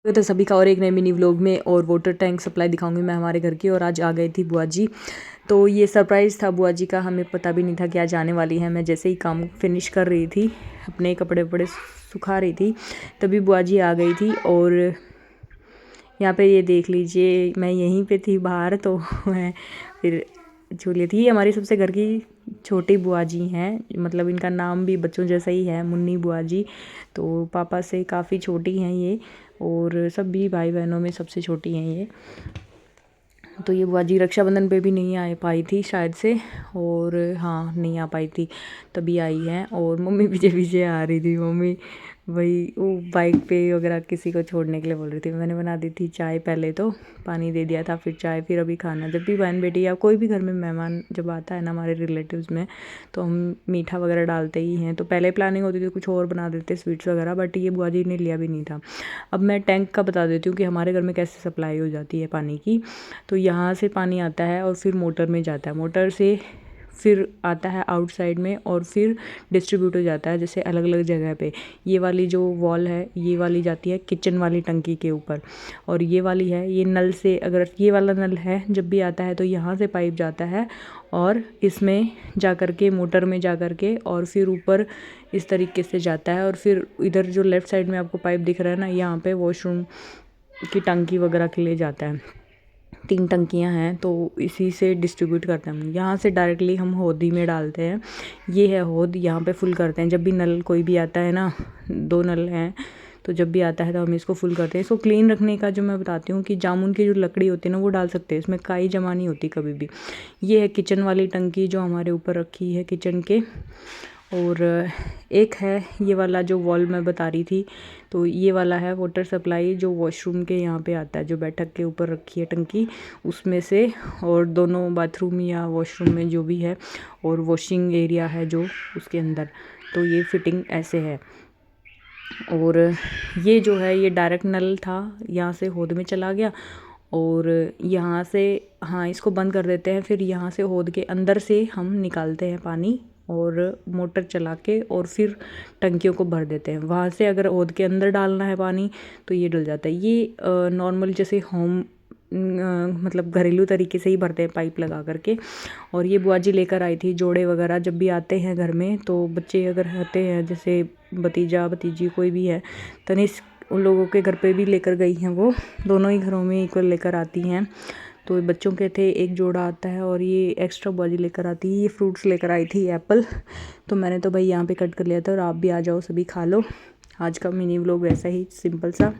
तो सभी का और एक नए मिनी व्लॉग में। और वाटर टैंक सप्लाई दिखाऊंगी मैं हमारे घर की। और आज आ गई थी बुआ जी, तो ये सरप्राइज़ था बुआ जी का, हमें पता भी नहीं था कि आज आने वाली है। मैं जैसे ही काम फिनिश कर रही थी, अपने कपड़े वपड़े सुखा रही थी, तभी बुआ जी आ गई थी। और यहाँ पे ये देख लीजिए, मैं यहीं पे थी बाहर, तो मैं फिर झूली थी। ये हमारी सबसे घर की छोटी बुआ जी हैं, मतलब इनका नाम भी बच्चों जैसा ही है, मुन्नी बुआ जी। तो पापा से काफ़ी छोटी हैं ये, और सभी भाई बहनों में सबसे छोटी हैं ये। तो ये बुआ जी रक्षाबंधन पे भी नहीं आ पाई थी शायद से, और हाँ नहीं आ पाई थी, तभी आई है। और मम्मी पीछे पीछे आ रही थी। मम्मी वही वो बाइक पे वगैरह किसी को छोड़ने के लिए बोल रही थी। मैंने बना दी थी चाय, पहले तो पानी दे दिया था, फिर चाय, फिर अभी खाना। जब भी बहन बेटी या कोई भी घर में मेहमान जब आता है ना हमारे रिलेटिव्स में, तो हम मीठा वगैरह डालते ही हैं। तो पहले प्लानिंग होती थी कुछ और बना देते स्वीट्स वगैरह, बट ये बुआ जी ने लिया भी नहीं था। अब मैं टैंक का बता देती हूँ कि हमारे घर में कैसे सप्लाई हो जाती है पानी की। तो यहाँ से पानी आता है और फिर मोटर में जाता है, मोटर से फिर आता है आउटसाइड में, और फिर डिस्ट्रीब्यूट हो जाता है जैसे अलग अलग जगह पे। ये वाली जो वॉल है, ये वाली जाती है किचन वाली टंकी के ऊपर, और ये वाली है ये नल से, अगर ये वाला नल है जब भी आता है तो यहाँ से पाइप जाता है, और इसमें जा कर के मोटर में जा कर के, और फिर ऊपर इस तरीके से जाता है। और फिर इधर जो लेफ़्ट साइड में आपको पाइप दिख रहा है ना, यहाँ पे वॉशरूम की टंकी वगैरह के लिए जाता है। 3 टंकियां हैं, तो इसी से डिस्ट्रीब्यूट करते हैं हम। यहाँ से डायरेक्टली हम होदी में डालते हैं। ये है होद, यहाँ पे फुल करते हैं जब भी नल कोई भी आता है ना, 2 नल हैं, तो जब भी आता है तो हम इसको फुल करते हैं। इसको क्लीन रखने का जो मैं बताती हूँ कि जामुन की जो लकड़ी होती है ना, वो डाल सकते हैं, इसमें काई जमा नहीं होती कभी भी। ये है किचन वाली टंकी जो हमारे ऊपर रखी है किचन के। और एक है ये वाला जो वॉल मैं बता रही थी, तो ये वाला है वाटर सप्लाई जो वॉशरूम के यहाँ पे आता है, जो बैठक के ऊपर रखी है टंकी उसमें से। और दोनों बाथरूम या वॉशरूम में जो भी है, और वॉशिंग एरिया है जो उसके अंदर, तो ये फिटिंग ऐसे है। और ये जो है ये डायरेक्ट नल था, यहाँ से होद में चला गया, और यहाँ से हाँ इसको बंद कर देते हैं। फिर यहाँ से होद के अंदर से हम निकालते हैं पानी, और मोटर चला के, और फिर टंकियों को भर देते हैं। वहाँ से अगर होद के अंदर डालना है पानी तो ये डल जाता है। ये नॉर्मल जैसे होम मतलब घरेलू तरीके से ही भरते हैं पाइप लगा करके। और ये बुआ जी लेकर आई थी जोड़े वगैरह, जब भी आते हैं घर में तो बच्चे अगर होते हैं जैसे भतीजा भतीजी कोई भी है, तनिष्क उन लोगों के घर पे भी लेकर गई हैं। वो दोनों ही घरों में इक्वल लेकर आती हैं। तो बच्चों के थे एक जोड़ा आता है, और ये एक्स्ट्रा बुआ जी लेकर आती है। ये फ्रूट्स लेकर आई थी, एप्पल, तो मैंने तो भाई यहाँ पे कट कर लिया था। और आप भी आ जाओ, सभी खा लो। आज का मिनी व्लॉग वैसा ही सिंपल सा।